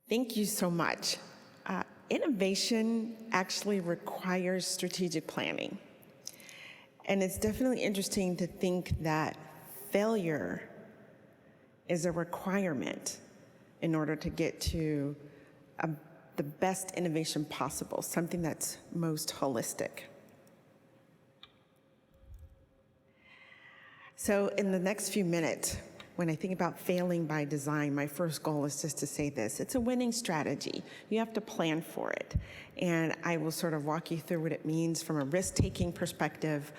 Thank you so much. Innovation actually requires strategic planning. And it's definitely interesting to think that failure is a requirement in order to get to the best innovation possible, something that's most holistic. So in the next few minutes, when I think about failing by design, my first goal is just to say this. It's a winning strategy. You have to plan for it. And I will sort of walk you through what it means from a risk-taking perspective,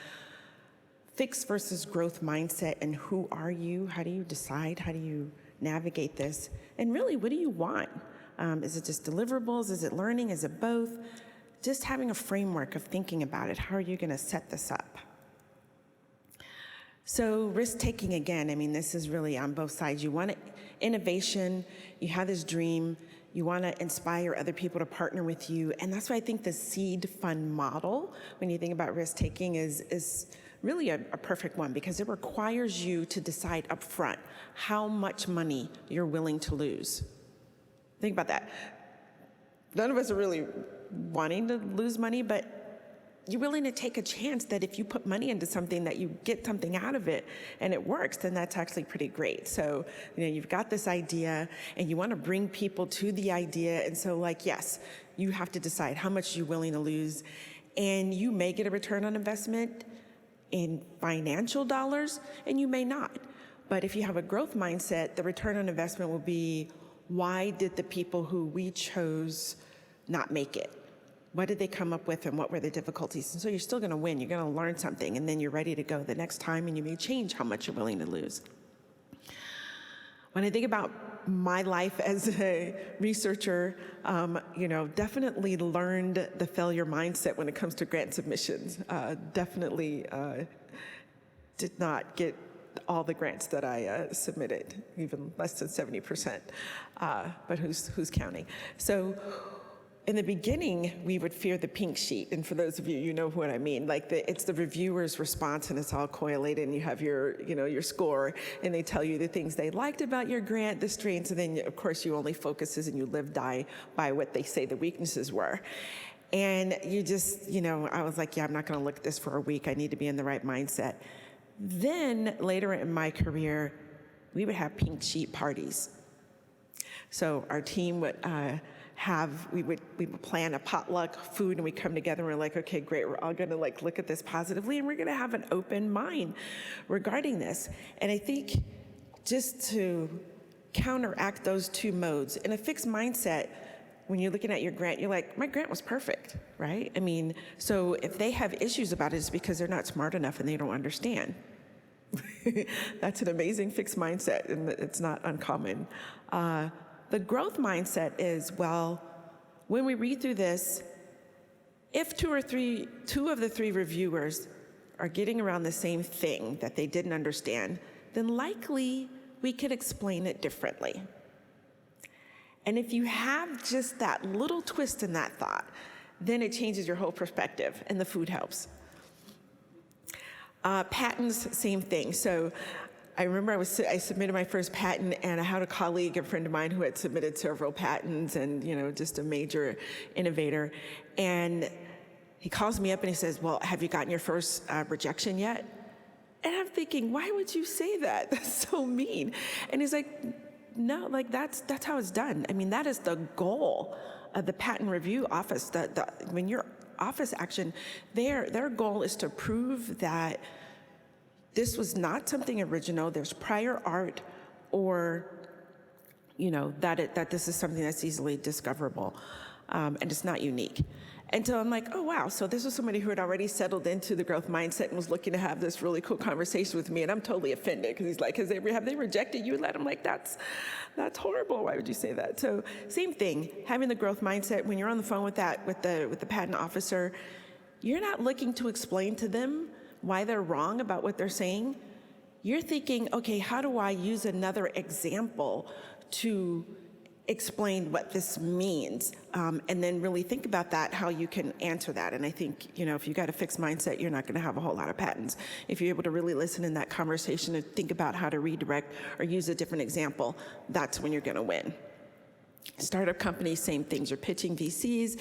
fixed versus growth mindset, and who are you? How do you decide? How do you navigate this? And really, what do you want? Is it just deliverables? Is it learning? Is it both? Just having a framework of thinking about it. How are you going to set this up? So risk-taking, again, I mean, this is really on both sides. You want innovation, you have this dream, you want to inspire other people to partner with you, and that's why I think the seed fund model, when you think about risk-taking, is really a perfect one, because it requires you to decide up front how much money you're willing to lose. Think about that. None of us are really wanting to lose money, but you're willing to take a chance that if you put money into something that you get something out of it and it works, then that's actually pretty great. So, you've got this idea and you want to bring people to the idea. And so yes, you have to decide how much you're willing to lose, and you may get a return on investment in financial dollars and you may not. But if you have a growth mindset, the return on investment will be, why did the people who we chose not make it? What did they come up with and what were the difficulties? And so you're still going to win. You're going to learn something, and then you're ready to go the next time, and you may change how much you're willing to lose. When I think about my life as a researcher, definitely learned the failure mindset when it comes to grant submissions. Definitely did not get all the grants that I submitted, even less than 70%, but who's counting? So in the beginning, we would fear the pink sheet, and for those of you, you know what I mean. It's the reviewer's response, and it's all collated, and you have your score, and they tell you the things they liked about your grant, the strengths, and then of course you only focuses and you die by what they say the weaknesses were. And you just, I was like, I'm not going to look at this for a week. I need to be in the right mindset. Then later in my career, we would have pink sheet parties. So our team would we would plan a potluck food, and we come together and we're like, okay, great, we're all gonna look at this positively, and we're gonna have an open mind regarding this. And I think just to counteract those two modes, in a fixed mindset, when you're looking at your grant, you're like, my grant was perfect, right? I mean, so if they have issues about it, it's because they're not smart enough and they don't understand. That's an amazing fixed mindset, and it's not uncommon. The growth mindset is, when we read through this, if two of the three reviewers are getting around the same thing that they didn't understand, then likely we could explain it differently. And if you have just that little twist in that thought, then it changes your whole perspective, and the food helps. Patents, same thing. So I remember I submitted my first patent, and I had a colleague, a friend of mine, who had submitted several patents, and just a major innovator. And he calls me up and he says, well, have you gotten your first rejection yet? And I'm thinking, why would you say that? That's so mean. And he's like, no, that's how it's done. I mean, that is the goal of the patent review office. When your office action, their goal is to prove that this was not something original, there's prior art, or that this is something that's easily discoverable, and it's not unique. And so I'm like, oh wow, so this was somebody who had already settled into the growth mindset and was looking to have this really cool conversation with me, and I'm totally offended, because he's like, have they rejected you? And I'm like, that's horrible, why would you say that? So same thing, having the growth mindset, when you're on the phone with the patent officer, you're not looking to explain to them why they're wrong about what they're saying. You're thinking, okay, how do I use another example to explain what this means, and then really think about that, how you can answer that. And I think, if you got a fixed mindset, you're not going to have a whole lot of patents. If you're able to really listen in that conversation and think about how to redirect or use a different example, that's when you're going to win. Startup companies, same things. You're pitching VCs,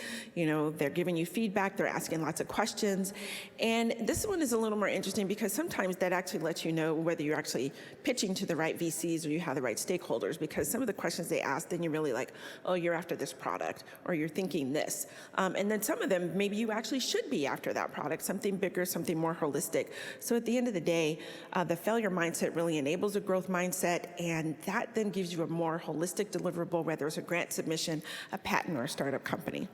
they're giving you feedback, they're asking lots of questions. And this one is a little more interesting because sometimes that actually lets you know whether you're actually pitching to the right VCs or you have the right stakeholders, because some of the questions they ask, then you're really like, oh, you're after this product, or you're thinking this. And then some of them, maybe you actually should be after that product, something bigger, something more holistic. So at the end of the day, the failure mindset really enables a growth mindset, and that then gives you a more holistic deliverable, whether it's a grant submission, a patent, or a startup company.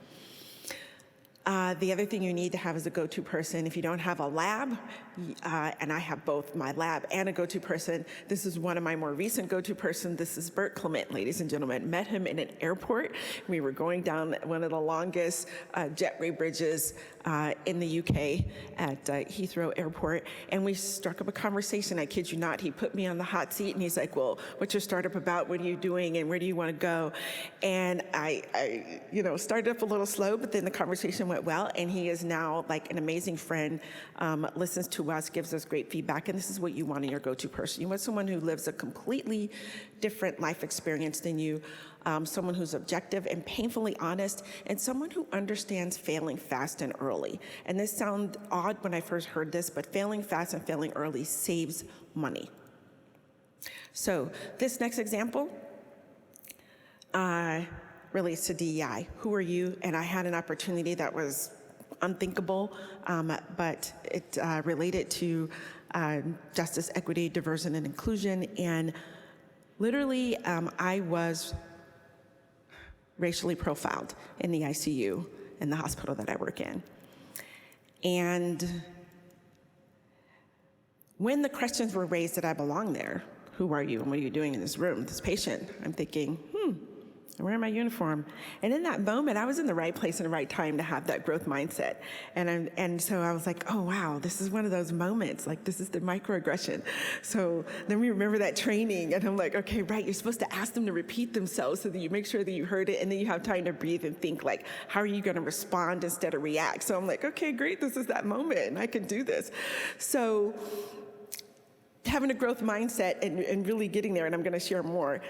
The other thing you need to have is a go-to person. If you don't have a lab, and I have both my lab and a go-to person, this is one of my more recent go-to person. This is Bert Clement, ladies and gentlemen. Met him in an airport. We were going down one of the longest jetway bridges in the UK at Heathrow Airport, and we struck up a conversation. I kid you not. He put me on the hot seat, and he's like, well, what's your startup about? What are you doing, and where do you want to go? And I started up a little slow, but then the conversation went well, and he is now like an amazing friend, listens to us, gives us great feedback, and this is what you want in your go-to person. You want someone who lives a completely different life experience than you, someone who's objective and painfully honest, and someone who understands failing fast and early. And this sounded odd when I first heard this, but failing fast and failing early saves money. So this next example relates to DEI. Who are you? And I had an opportunity that was unthinkable, but it related to justice, equity, diversity, and inclusion. And literally, I was racially profiled in the ICU in the hospital that I work in. And when the questions were raised that I belong there, who are you and what are you doing in this room, this patient, I'm thinking, I'm wearing my uniform. And in that moment, I was in the right place and the right time to have that growth mindset. And so I was like, oh, wow, this is one of those moments. Like, this is the microaggression. So then we remember that training. And I'm like, okay, right, you're supposed to ask them to repeat themselves so that you make sure that you heard it. And then you have time to breathe and think, like, how are you going to respond instead of react? So I'm like, okay, great, this is that moment. And I can do this. So having a growth mindset and really getting there, and I'm going to share more,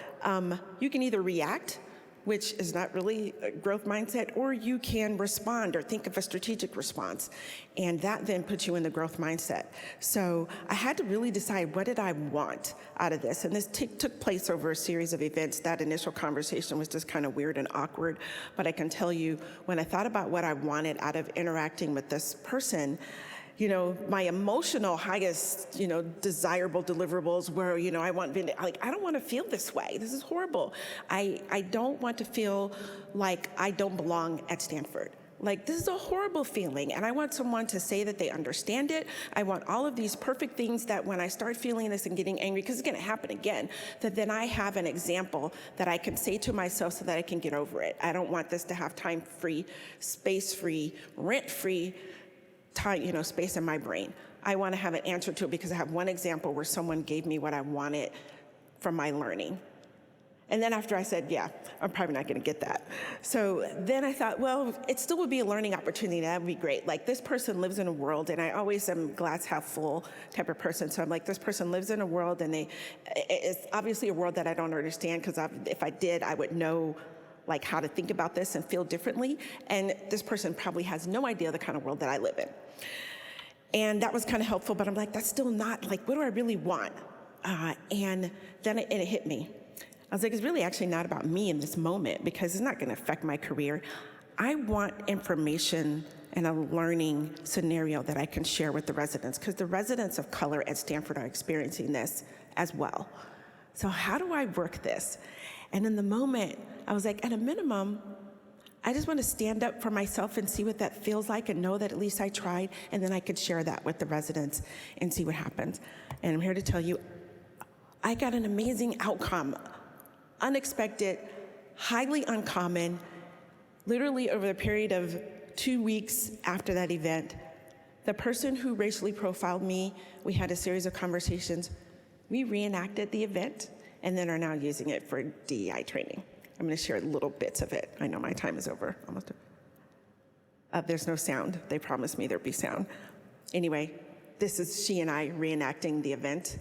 you can either react, which is not really a growth mindset, or you can respond or think of a strategic response. And that then puts you in the growth mindset. So I had to really decide, what did I want out of this? And this took place over a series of events. That initial conversation was just kind of weird and awkward. But I can tell you, when I thought about what I wanted out of interacting with this person, my emotional highest, desirable deliverables were, I don't want to feel this way. This is horrible. I don't want to feel like I don't belong at Stanford. Like, this is a horrible feeling, and I want someone to say that they understand it. I want all of these perfect things that when I start feeling this and getting angry, because it's going to happen again, that then I have an example that I can say to myself so that I can get over it. I don't want this to have time-free, space-free, rent-free time, space in my brain. I want to have an answer to it because I have one example where someone gave me what I wanted from my learning. And then after I said, yeah, I'm probably not going to get that. So then I thought, well, it still would be a learning opportunity. That would be great. Like, this person lives in a world, and I always am glass half full type of person. So I'm like, this person lives in a world, and it's obviously a world that I don't understand, because if I did, I would know like how to think about this and feel differently. And this person probably has no idea the kind of world that I live in. And that was kind of helpful, but I'm like, that's still not, like, what do I really want? And then it hit me. I was like, it's really actually not about me in this moment, because it's not going to affect my career. I want information and a learning scenario that I can share with the residents, because the residents of color at Stanford are experiencing this as well. So how do I work this? And in the moment, I was like, at a minimum, I just want to stand up for myself and see what that feels like and know that at least I tried, and then I could share that with the residents and see what happens. And I'm here to tell you, I got an amazing outcome. Unexpected, highly uncommon. Literally over the period of 2 weeks after that event, the person who racially profiled me, we had a series of conversations. We reenacted the event and then are now using it for DEI training. I'm going to share little bits of it. I know my time is over, almost. There's no sound. They promised me there'd be sound. Anyway, this is she and I reenacting the event.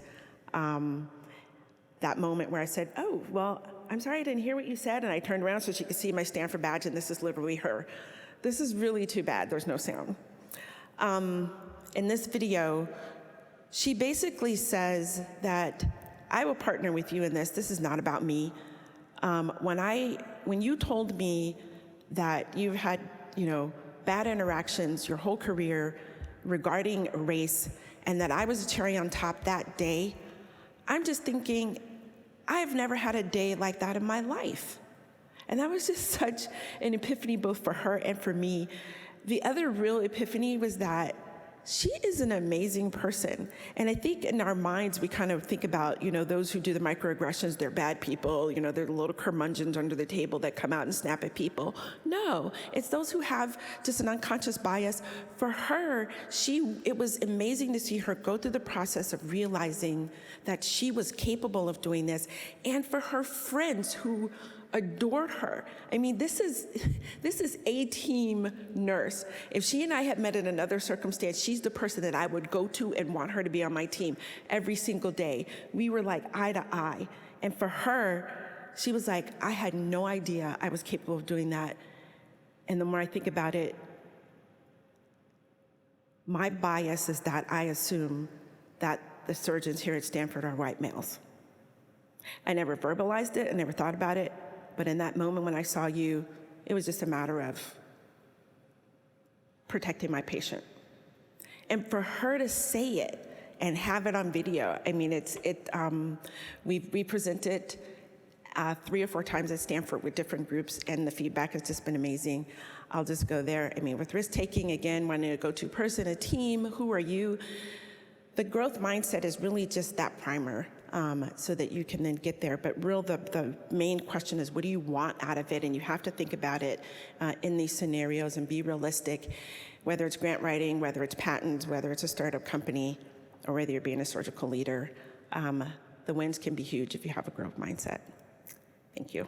That moment where I said, oh, well, I'm sorry, I didn't hear what you said. And I turned around so she could see my Stanford badge, and this is literally her. This is really too bad, there's no sound. In this video, she basically says that I will partner with you in this. This is not about me. When you told me that you've had, bad interactions your whole career regarding race, and that I was a cherry on top that day, I'm just thinking, I've never had a day like that in my life. And that was just such an epiphany both for her and for me. The other real epiphany was that she is an amazing person. And I think in our minds, we kind of think about, those who do the microaggressions, they're bad people, they're the little curmudgeons under the table that come out and snap at people. No, it's those who have just an unconscious bias. For her, it was amazing to see her go through the process of realizing that she was capable of doing this. And for her friends who adored her. I mean, this is a team nurse. If she and I had met in another circumstance, she's the person that I would go to and want her to be on my team every single day. We were like eye to eye. And for her, she was like, I had no idea I was capable of doing that. And the more I think about it, my bias is that I assume that the surgeons here at Stanford are white males. I never verbalized it, I never thought about it. But in that moment when I saw you, it was just a matter of protecting my patient. And for her to say it and have it on video, I mean, we've presented 3 or 4 times at Stanford with different groups, and the feedback has just been amazing. I'll just go there. I mean, with risk-taking, again, wanting to go to person, a team, who are you? The growth mindset is really just that primer. So that you can then get there. But the main question is, what do you want out of it? And you have to think about it in these scenarios and be realistic, whether it's grant writing, whether it's patents, whether it's a startup company, or whether you're being a surgical leader. The wins can be huge if you have a growth mindset. Thank you.